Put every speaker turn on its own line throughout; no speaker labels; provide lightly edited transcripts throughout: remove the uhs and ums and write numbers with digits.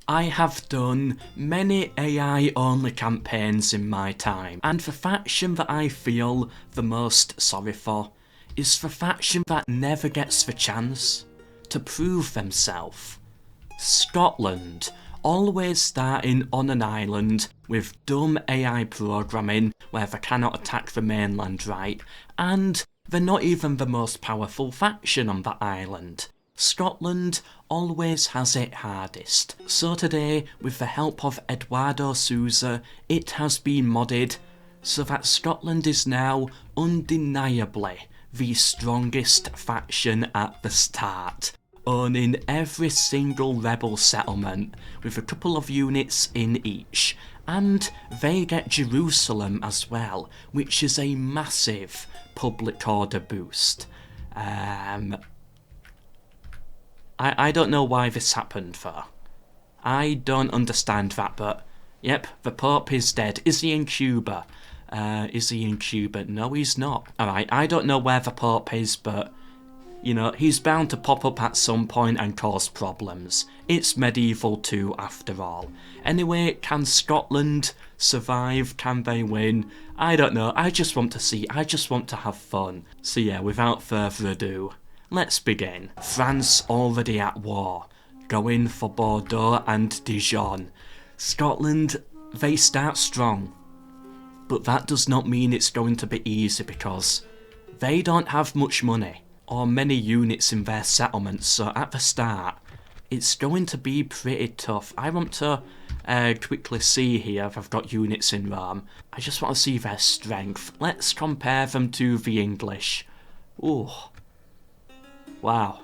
I have done many AI-only campaigns in my time, and the faction that I feel the most sorry for is the faction that never gets the chance to prove themselves. Scotland, always starting on an island with dumb AI programming where they cannot attack the mainland right, and they're not even the most powerful faction on that island. Scotland always has it hardest. So today, with the help of Eduardo Souza, it has been modded so that Scotland is now undeniably the strongest faction at the start, owning every single rebel settlement with a couple of units in each. And they get Jerusalem as well, which is a massive public order boost. I don't know why this happened though. I don't understand that, but yep, the Pope is dead. Is he in Cuba? Is he in Cuba? No, he's not. Alright, I don't know where the Pope is, but you know, he's bound to pop up at some point and cause problems. It's medieval too, after all. Anyway, can Scotland survive? Can they win? I don't know, I just want to see, I just want to have fun. So yeah, without further ado, let's begin. France already at war, going for Bordeaux and Dijon. Scotland, they start strong, but that does not mean it's going to be easy because they don't have much money or many units in their settlements, so at the start it's going to be pretty tough. I want to quickly see here if I've got units in Rome. I just want to see their strength. Let's compare them to the English. Ooh. Wow.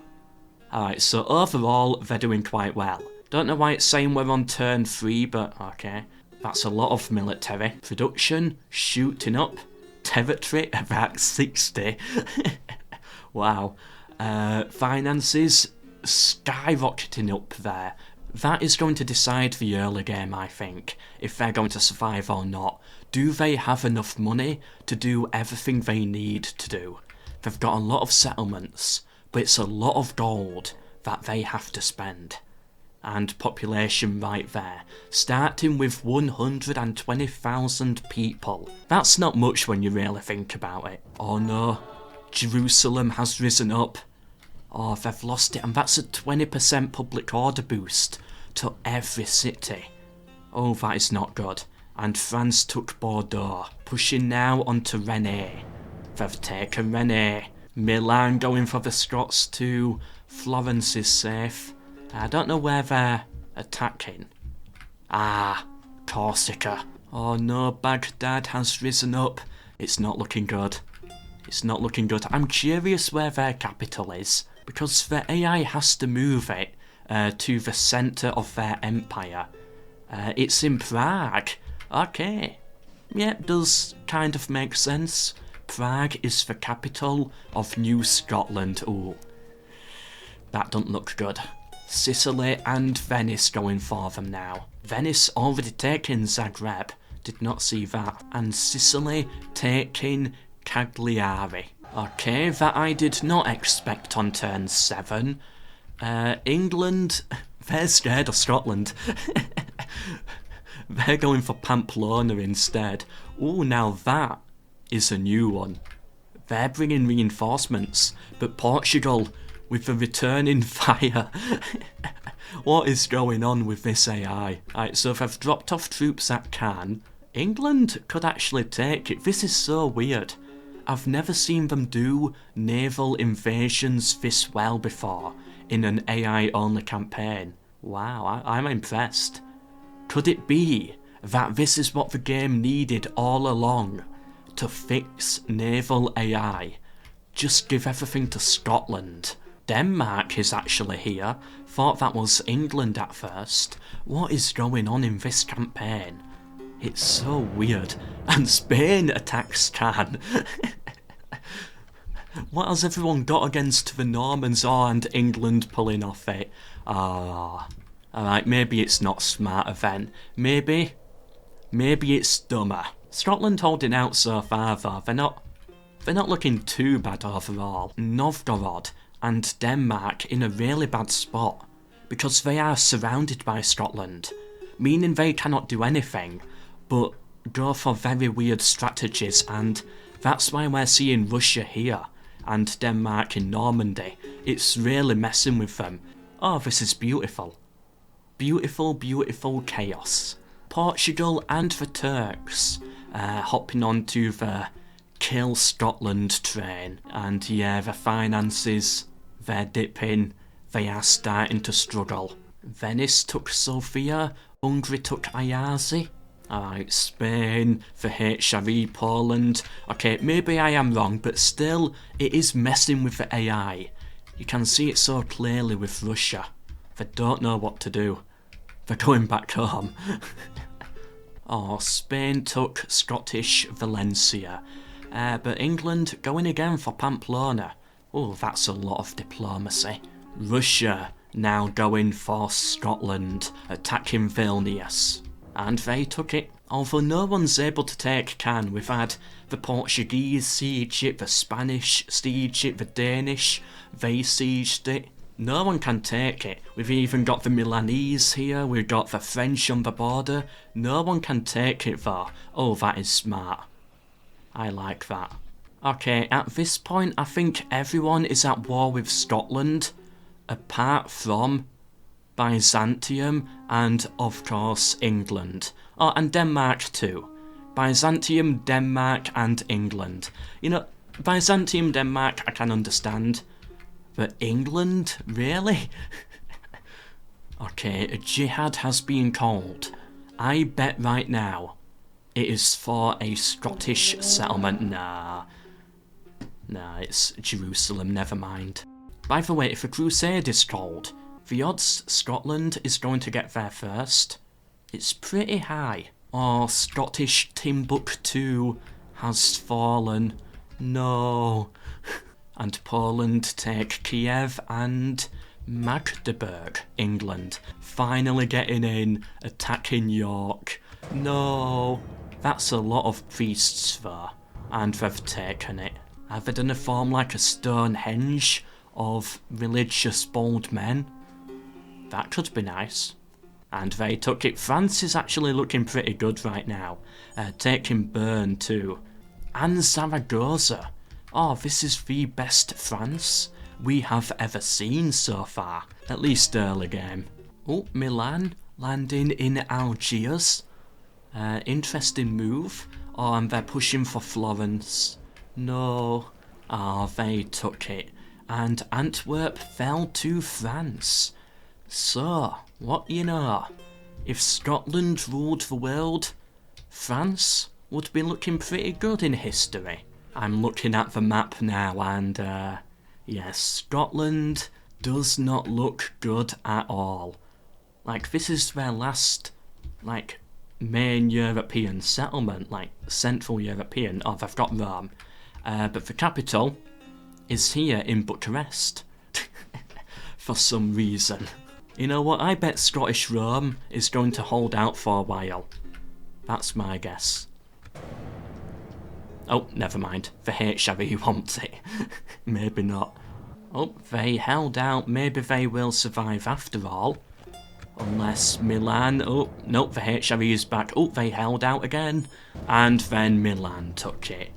Alright, so overall, they're doing quite well. Don't know why it's saying we're on turn 3, but okay. That's a lot of military. Production, shooting up. Territory, about 60. Wow. Finances, skyrocketing up there. That is going to decide the early game, I think, if they're going to survive or not. Do they have enough money to do everything they need to do? They've got a lot of settlements, but it's a lot of gold that they have to spend. And population right there, starting with 120,000 people. That's not much when you really think about it. Oh no, Jerusalem has risen up. Oh, they've lost it, and that's a 20% public order boost to every city. Oh, that is not good. And France took Bordeaux, pushing now onto Rennes. They've taken Rennes. Milan going for the Scots too. Florence is safe. I don't know where they're attacking. Ah, Corsica. Oh no, Baghdad has risen up. It's not looking good. It's not looking good. I'm curious where their capital is, because the AI has to move it to the centre of their empire. It's in Prague. Okay. Yeah, it does kind of make sense. Prague is the capital of New Scotland. Ooh, that doesn't look good. Sicily and Venice going for them now. Venice already taking Zagreb. Did not see that. And Sicily taking Cagliari. Okay, that I did not expect on turn 7. England, they're scared of Scotland. They're going for Pamplona instead. Ooh, now that is a new one. They're bringing reinforcements, but Portugal with the returning fire. What is going on with this AI? Right, so if I've dropped off troops at Cannes, England could actually take it. This is so weird. I've never seen them do naval invasions this well before in an AI-only campaign. Wow, I'm impressed. Could it be that this is what the game needed all along? To fix naval AI? Just give everything to Scotland. Denmark is actually here. Thought that was England at first. What is going on in this campaign? It's so weird. And Spain attacks Cannes. What has everyone got against the Normans? Oh, and England pulling off it. Ah. Alright, maybe it's not smarter then. Maybe it's dumber. Scotland holding out so far though. They're not looking too bad overall. Novgorod and Denmark in a really bad spot. because they are surrounded by Scotland, meaning they cannot do anything but go for very weird strategies, and that's why we're seeing Russia here and Denmark in Normandy. It's really messing with them. Oh, this is beautiful. Beautiful, beautiful chaos. Portugal and the Turks hopping onto the Kill Scotland train, and yeah, the finances, they're dipping, they are starting to struggle. Venice took Sofia, Hungary took Ayazi. Alright, Spain, the HRE, Poland. Okay, maybe I am wrong, but still, it is messing with the AI. You can see it so clearly with Russia. They don't know what to do. They're going back home. Oh, Spain took Scottish Valencia. But England going again for Pamplona. Oh, that's a lot of diplomacy. Russia now going for Scotland, attacking Vilnius. And they took it. Although no one's able to take Cannes, we've had the Portuguese siege it, the Spanish siege it, the Danish, they sieged it. No one can take it. We've even got the Milanese here, we've got the French on the border. No one can take it though. Oh, that is smart. I like that. Okay, at this point I think everyone is at war with Scotland, apart from Byzantium and, of course, England. Oh, and Denmark too. Byzantium, Denmark and England. You know, Byzantium, Denmark I can understand. But England? Really? Okay, a jihad has been called. I bet right now it is for a Scottish settlement. Nah, it's Jerusalem, never mind. By the way, if a crusade is called, the odds Scotland is going to get there first, it's pretty high. Oh, Scottish Timbuktu has fallen. No. And Poland take Kiev and Magdeburg, England. Finally getting in, attacking York. No. That's a lot of priests there. And they've taken it. Have they done a form like a Stonehenge of religious bold men? That could be nice. And they took it. France is actually looking pretty good right now. Taking Bern too. And Zaragoza. Oh, this is the best France we have ever seen so far. At least early game. Oh, Milan landing in Algiers. Interesting move. Oh, and they're pushing for Florence. No. Oh, they took it. And Antwerp fell to France. So, what you know, if Scotland ruled the world, France would be looking pretty good in history. I'm looking at the map now and, yes, Scotland does not look good at all. Like, this is their last, like, main European settlement, like, Central European. Oh, they've got Rome. But the capital is here in Bucharest. For some reason. You know what, I bet Scottish Rome is going to hold out for a while. That's my guess. Oh, never mind. The HRE wants it. Maybe not. Oh, they held out. Maybe they will survive after all. Unless Milan... Oh, nope, the HRE is back. Oh, they held out again. And then Milan took it.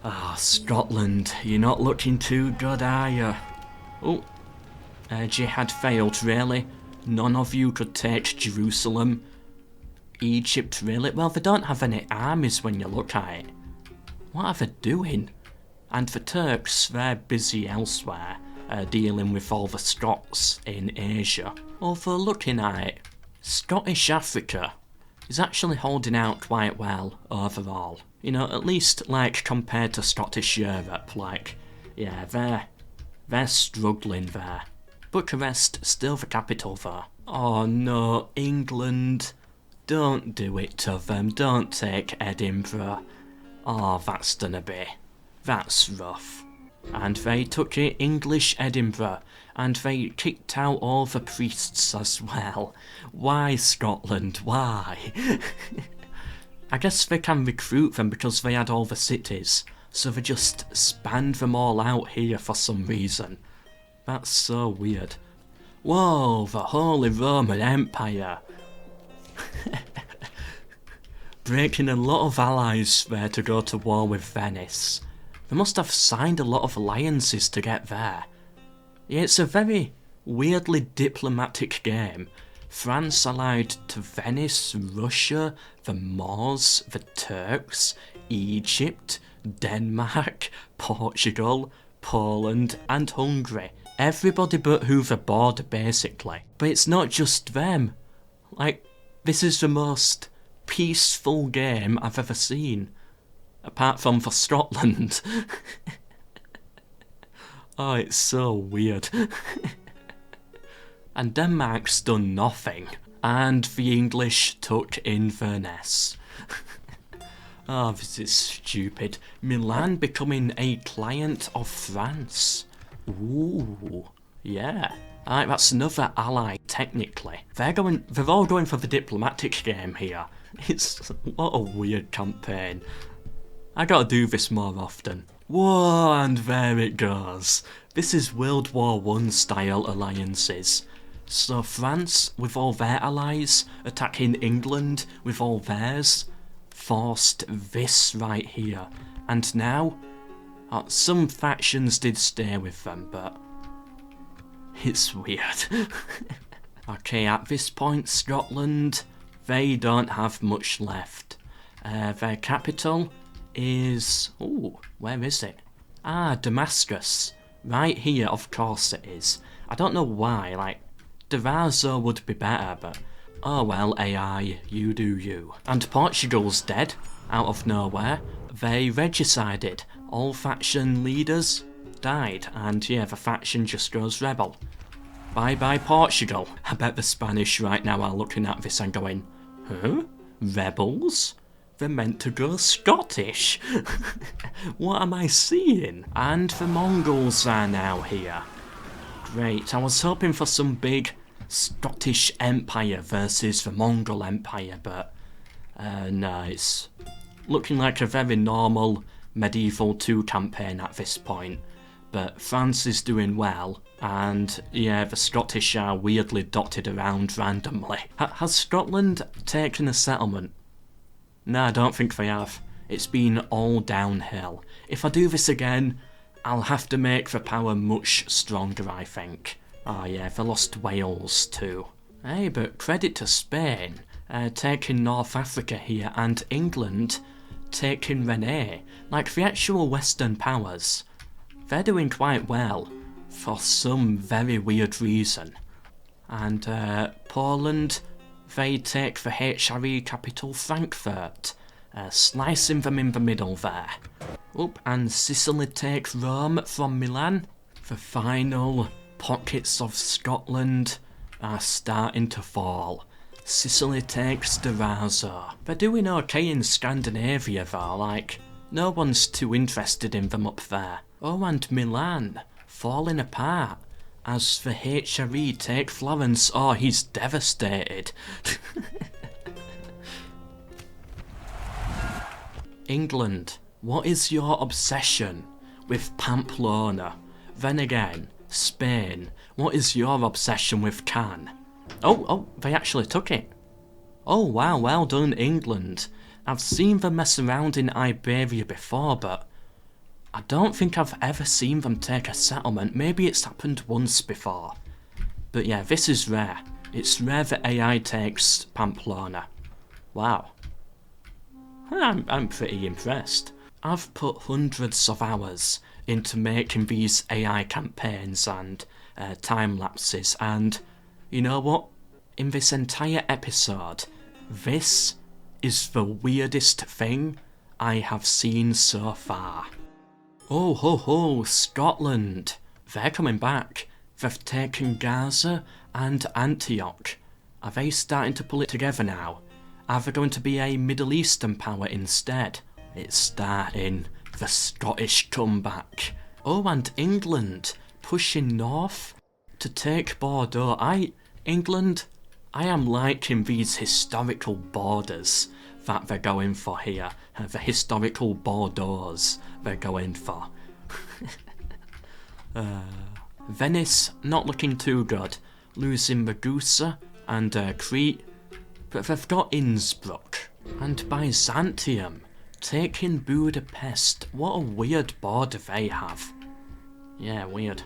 Ah, Scotland, you're not looking too good, are you? Oh, jihad failed, really? None of you could take Jerusalem? Egypt, really? Well, they don't have any armies when you look at it. What are they doing? And the Turks, they're busy elsewhere, dealing with all the Scots in Asia. Although looking at it, Scottish Africa is actually holding out quite well overall. You know, at least like compared to Scottish Europe, like, yeah, they're struggling there. Bucharest, still the capital though. Oh no, England, don't do it to them, don't take Edinburgh. Oh, that's gonna be, that's rough. And they took it, English Edinburgh, and they kicked out all the priests as well. Why Scotland, why? I guess they can recruit them because they had all the cities, so they just spanned them all out here for some reason. That's so weird. Whoa, the Holy Roman Empire. Breaking a lot of allies there to go to war with Venice. They must have signed a lot of alliances to get there. Yeah, it's a very weirdly diplomatic game. France allied to Venice, Russia, the Moors, the Turks, Egypt, Denmark, Portugal, Poland and Hungary. Everybody but who they bored, basically. But it's not just them. Like, this is the most peaceful game I've ever seen. Apart from for Scotland. Oh, it's so weird. And Denmark's done nothing. And the English took Inverness. Oh, this is stupid. Milan becoming a client of France. Ooh, yeah. Alright, that's another ally, technically. They're all going for the diplomatic game here. What a weird campaign. I gotta do this more often. Whoa, and there it goes. This is World War I style alliances. So France, with all their allies, attacking England with all theirs, forced this right here. And now, some factions did stay with them, but it's weird. Okay, at this point, Scotland, they don't have much left. Their capital is... ooh, where is it? Ah, Damascus. Right here, of course it is. I don't know why, like, Darazo would be better, but oh well, AI, you do you. And Portugal's dead, out of nowhere. They regicided. All faction leaders died, and yeah, the faction just goes rebel. Bye bye Portugal. I bet the Spanish right now are looking at this and going, huh? Rebels? They're meant to go Scottish. What am I seeing? And the Mongols are now here. Great, I was hoping for some big Scottish Empire versus the Mongol Empire, but no, it's looking like a very normal medieval 2 campaign at this point. But France is doing well, and yeah, the Scottish are weirdly dotted around randomly. Has Scotland taken a settlement? No, I don't think they have. It's been all downhill. If I do this again, I'll have to make the power much stronger, I think. Oh yeah, they lost Wales too. Hey, but credit to Spain, taking North Africa here, and England taking Rene. Like, the actual Western powers, they're doing quite well, for some very weird reason. And Poland, they take the HRE capital Frankfurt, slicing them in the middle there. Oop, and Sicily takes Rome from Milan. The final pockets of Scotland are starting to fall. Sicily takes Darazo. They're doing okay in Scandinavia though, like, no one's too interested in them up there. Oh, and Milan, falling apart, as the HRE take Florence. Oh, he's devastated. England, what is your obsession with Pamplona? Then again, Spain, what is your obsession with Cannes? Oh, they actually took it. Oh wow, well done England. I've seen them mess around in Iberia before, but I don't think I've ever seen them take a settlement. Maybe it's happened once before. But yeah, this is rare. It's rare that AI takes Pamplona. Wow. I'm pretty impressed. I've put hundreds of hours into making these AI campaigns and time lapses, and you know what? In this entire episode, this is the weirdest thing I have seen so far. Oh ho ho, Scotland! They're coming back. They've taken Gaza and Antioch. Are they starting to pull it together now? Are they going to be a Middle Eastern power instead? It's starting. The Scottish comeback. Oh, and England pushing north to take Bordeaux. England, I am liking these historical borders that they're going for here. The historical Bordeaux they're going for. Venice, not looking too good. losing Ragusa and Crete, but they've got Innsbruck and Byzantium, taking Budapest. What a weird border they have. Yeah, weird.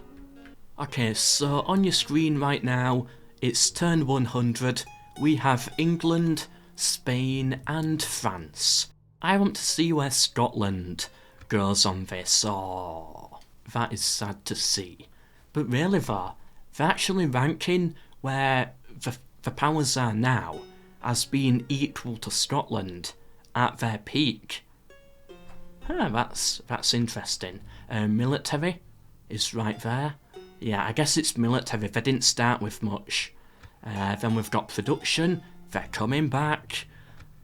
Okay, so on your screen right now, it's turn 100. We have England, Spain and France. I want to see where Scotland goes on this. Oh, that is sad to see. But really though, they're actually ranking where the powers are now as being equal to Scotland at their peak. Huh, that's interesting. Military is right there. Yeah, I guess it's military. They didn't start with much. Then we've got production. They're coming back.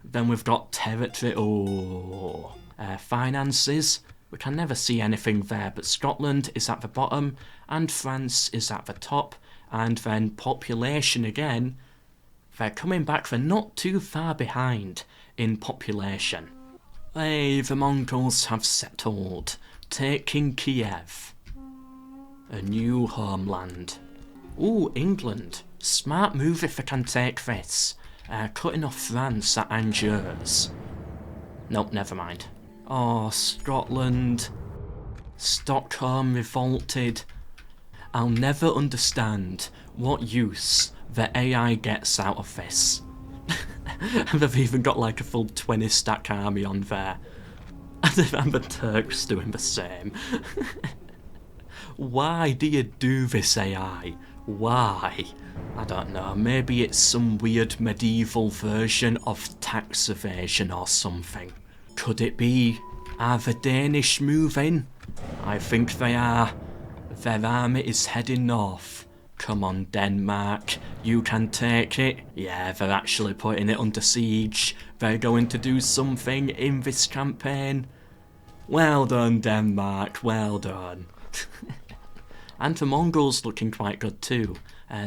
Then we've got territory. Oh, finances. We can never see anything there, but Scotland is at the bottom and France is at the top. And then population again. They're coming back. They're not too far behind in population. Hey, the Mongols have settled, taking Kiev. A new homeland. Ooh, England. Smart move if they can take this. Cutting off France at Angers. Nope, never mind. Oh, Scotland. Stockholm revolted. I'll never understand what use the AI gets out of this. They've even got like a full 20 stack army on there. And the Turks doing the same. Why do you do this, AI? Why? I don't know, maybe it's some weird medieval version of tax evasion or something. Could it be? Are the Danish moving? I think they are. Their army is heading north. Come on, Denmark, you can take it. Yeah, they're actually putting it under siege. They're going to do something in this campaign. Well done, Denmark, well done. And the Mongols looking quite good too,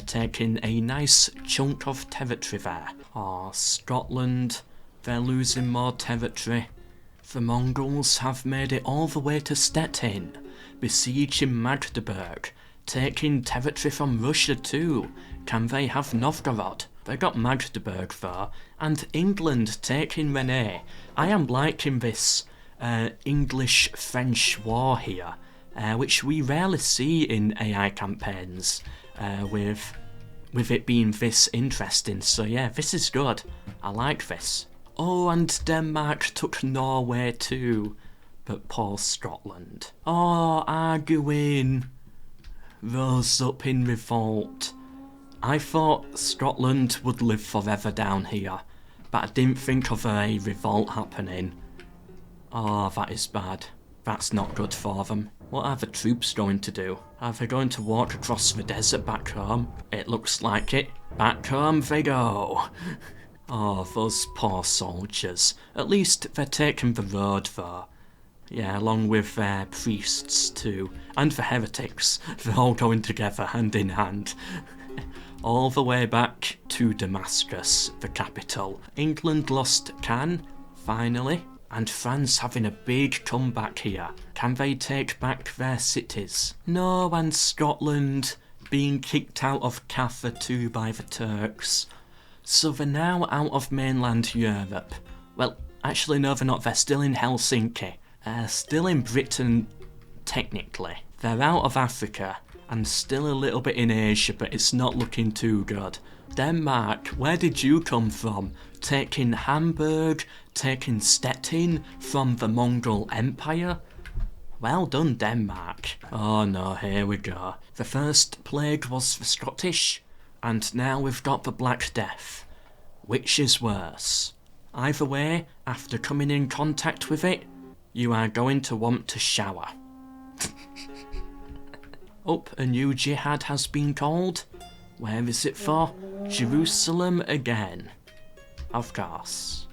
taking a nice chunk of territory there. Oh, Scotland, they're losing more territory. The Mongols have made it all the way to Stettin, besieging Magdeburg, taking territory from Russia too. Can they have Novgorod? They got Magdeburg though, and England taking Rennes. I am liking this English-French war here, which we rarely see in AI campaigns, with it being this interesting. So yeah, this is good. I like this. Oh, and Denmark took Norway too, but poor Scotland. Oh, arguing. Rose up in revolt. I thought Scotland would live forever down here, but I didn't think of a revolt happening. Oh, that is bad. That's not good for them. What are the troops going to do? Are they going to walk across the desert back home? It looks like it. Back home they go. Oh, those poor soldiers. At least they're taking the road though. Yeah, along with their priests too. And the heretics. They're all going together hand in hand. All the way back to Damascus, the capital. England lost Cannes, finally. And France having a big comeback here. Can they take back their cities? No, and Scotland being kicked out of Catha too by the Turks. So they're now out of mainland Europe. Well, actually no, they're not. They're still in Helsinki. Still in Britain, technically. They're out of Africa, and still a little bit in Asia, but it's not looking too good. Denmark, where did you come from? Taking Hamburg, taking Stettin from the Mongol Empire? Well done, Denmark. Oh no, here we go. The first plague was the Scottish, and now we've got the Black Death. Which is worse? Either way, after coming in contact with it, you are going to want to shower. Oh, a new jihad has been called. Where is it for? Jerusalem again. Of course.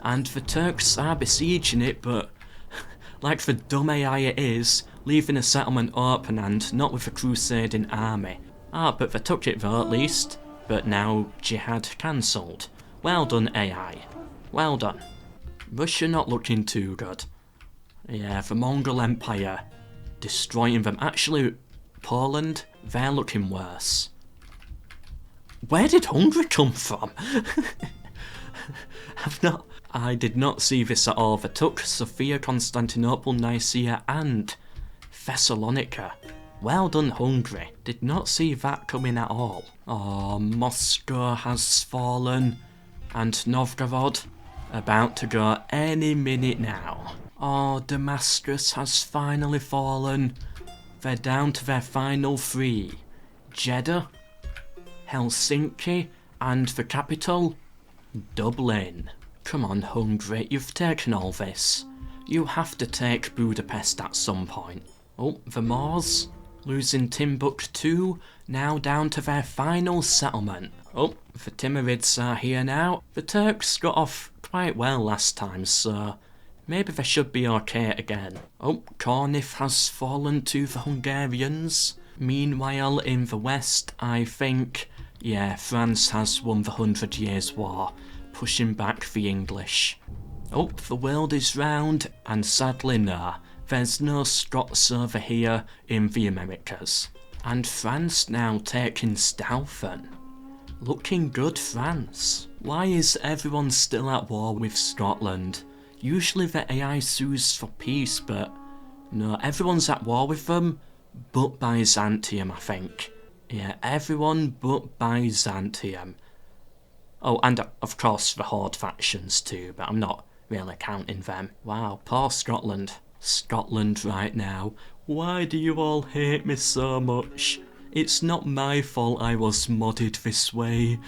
And the Turks are besieging it, but like the dumb AI it is, leaving a settlement open and not with a crusading army. Ah, but they took it though at least. But now jihad cancelled. Well done, AI. Well done. Russia not looking too good. Yeah, the Mongol Empire destroying them. Actually, Poland, they're looking worse. Where did Hungary come from? I did not see this at all. They took Sofia, Constantinople, Nicaea and Thessalonica. Well done, Hungary. Did not see that coming at all. Oh, Moscow has fallen. And Novgorod about to go any minute now. Oh, Damascus has finally fallen. They're down to their final three. Jeddah, Helsinki, and the capital, Dublin. Come on, Hungary, you've taken all this. You have to take Budapest at some point. Oh, the Moors, losing Timbuktu, now down to their final settlement. Oh, the Timurids are here now. The Turks got off quite well last time, so maybe they should be okay again. Oh, Cornif has fallen to the Hungarians. Meanwhile, in the west, I think, yeah, France has won the 100 Years' War, pushing back the English. Oh, the world is round, and sadly no, there's no Scots over here in the Americas. And France now taking Staufen. Looking good, France. Why is everyone still at war with Scotland? Usually the AI sues for peace, but no, everyone's at war with them, but Byzantium, I think. Yeah, everyone but Byzantium. Oh, and of course the Horde factions too, but I'm not really counting them. Wow, poor Scotland. Scotland right now. Why do you all hate me so much? It's not my fault I was modded this way.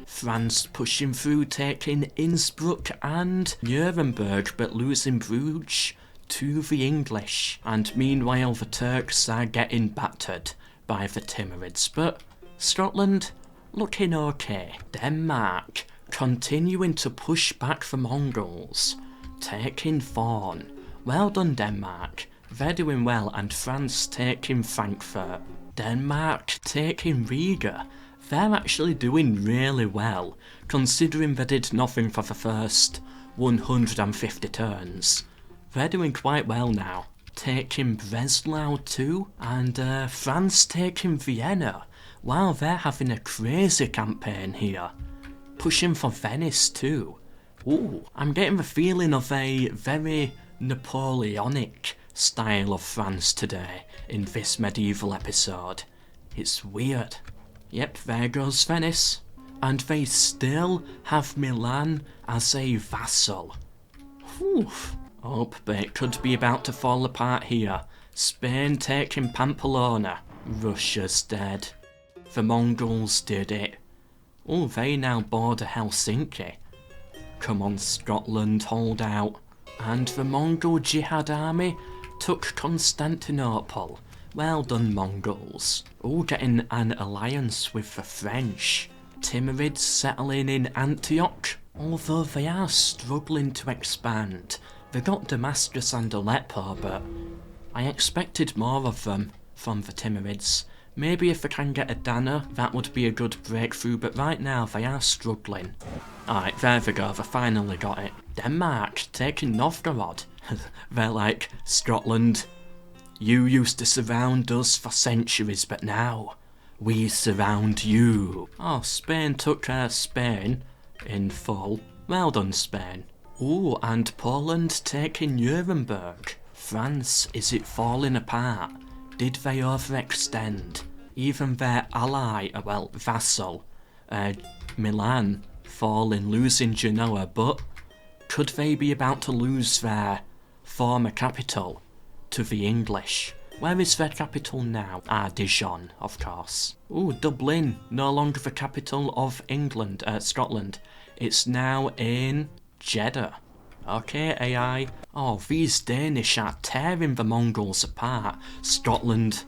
France pushing through, taking Innsbruck and Nuremberg, but losing Bruges to the English. And meanwhile the Turks are getting battered by the Timurids, but Scotland looking okay. Denmark continuing to push back the Mongols, taking Thorn. Well done, Denmark. They're doing well, and France taking Frankfurt. Denmark taking Riga. They're actually doing really well, considering they did nothing for the first 150 turns. They're doing quite well now. Taking Breslau too, and France taking Vienna. Wow, they're having a crazy campaign here. Pushing for Venice too. Ooh, I'm getting the feeling of a very Napoleonic style of France today in this medieval episode. It's weird. Yep, there goes Venice. And they still have Milan as a vassal. Whew. Oh, but it could be about to fall apart here. Spain taking Pamplona. Russia's dead. The Mongols did it. Oh, they now border Helsinki. Come on, Scotland, hold out. And the Mongol Jihad army took Constantinople. Well done, Mongols. Oh, getting an alliance with the French. Timurids settling in Antioch. Although they are struggling to expand. They got Damascus and Aleppo, but I expected more of them from the Timurids. Maybe if they can get Adana, that would be a good breakthrough, but right now they are struggling. Alright, there we go, they finally got it. Denmark taking Novgorod. They're like, Scotland, you used to surround us for centuries, but now we surround you. Oh, Spain took Spain in full. Well done, Spain. Ooh, and Poland taking Nuremberg. France, is it falling apart? Did they overextend? Even their ally, vassal, Milan, falling, losing Genoa, but could they be about to lose their former capital to the English? Where is their capital now? Ah, Dijon, of course. Ooh, Dublin, no longer the capital of England, Scotland. It's now in Jeddah. Okay, AI. Oh, these Danish are tearing the Mongols apart. Scotland,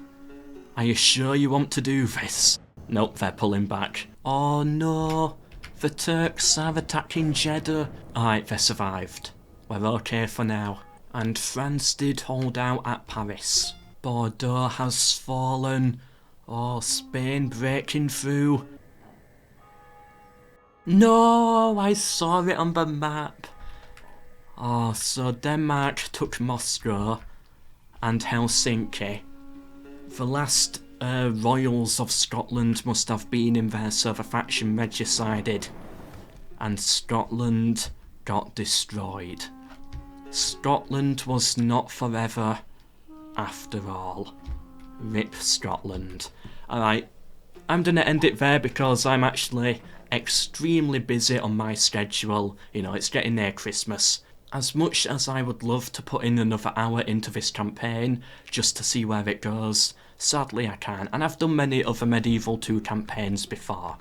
are you sure you want to do this? Nope, they're pulling back. Oh no, the Turks are attacking Jeddah. Alright, they survived. We're okay for now. And France did hold out at Paris. Bordeaux has fallen. Oh, Spain breaking through. No, I saw it on the map. Oh, so Denmark took Moscow and Helsinki. The last royals of Scotland must have been in there, so the faction regicided. And Scotland got destroyed. Scotland was not forever, after all. Rip Scotland. Alright, I'm gonna end it there because I'm actually extremely busy on my schedule. You know, it's getting near Christmas. As much as I would love to put in another hour into this campaign just to see where it goes, sadly I can't, and I've done many other Medieval 2 campaigns before.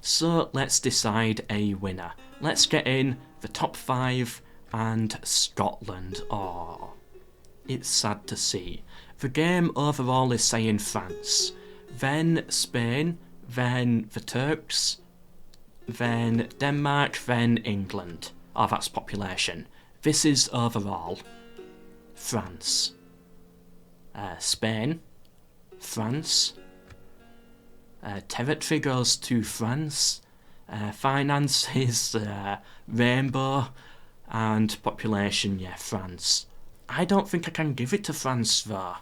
So let's decide a winner. Let's get in the top 5 and Scotland. Oh, it's sad to see. The game overall is saying France, then Spain, then the Turks, then Denmark, then England. Oh, that's population. This is overall. France. Spain. France. Territory goes to France. Finance is Rainbow. And population, yeah, France. I don't think I can give it to France though.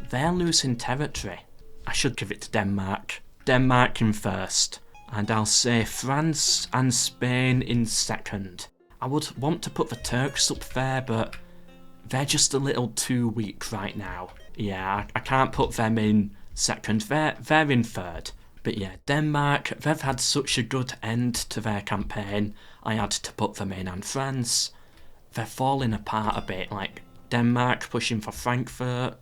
They're losing territory. I should give it to Denmark. Denmark in first. And I'll say France and Spain in second. I would want to put the Turks up there, but they're just a little too weak right now. Yeah, I can't put them in second. They're in third. But yeah, Denmark, they've had such a good end to their campaign, I had to put them in. And France, they're falling apart a bit. Like, Denmark pushing for Frankfurt,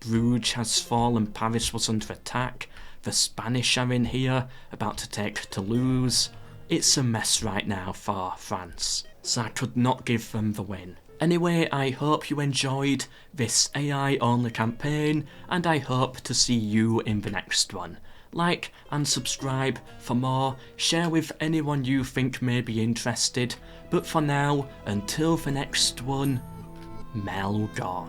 Bruges has fallen, Paris was under attack, the Spanish are in here, about to take Toulouse. It's a mess right now for France, so I could not give them the win. Anyway, I hope you enjoyed this AI-only campaign, and I hope to see you in the next one. Like and subscribe for more, share with anyone you think may be interested, but for now, until the next one, MELKOR.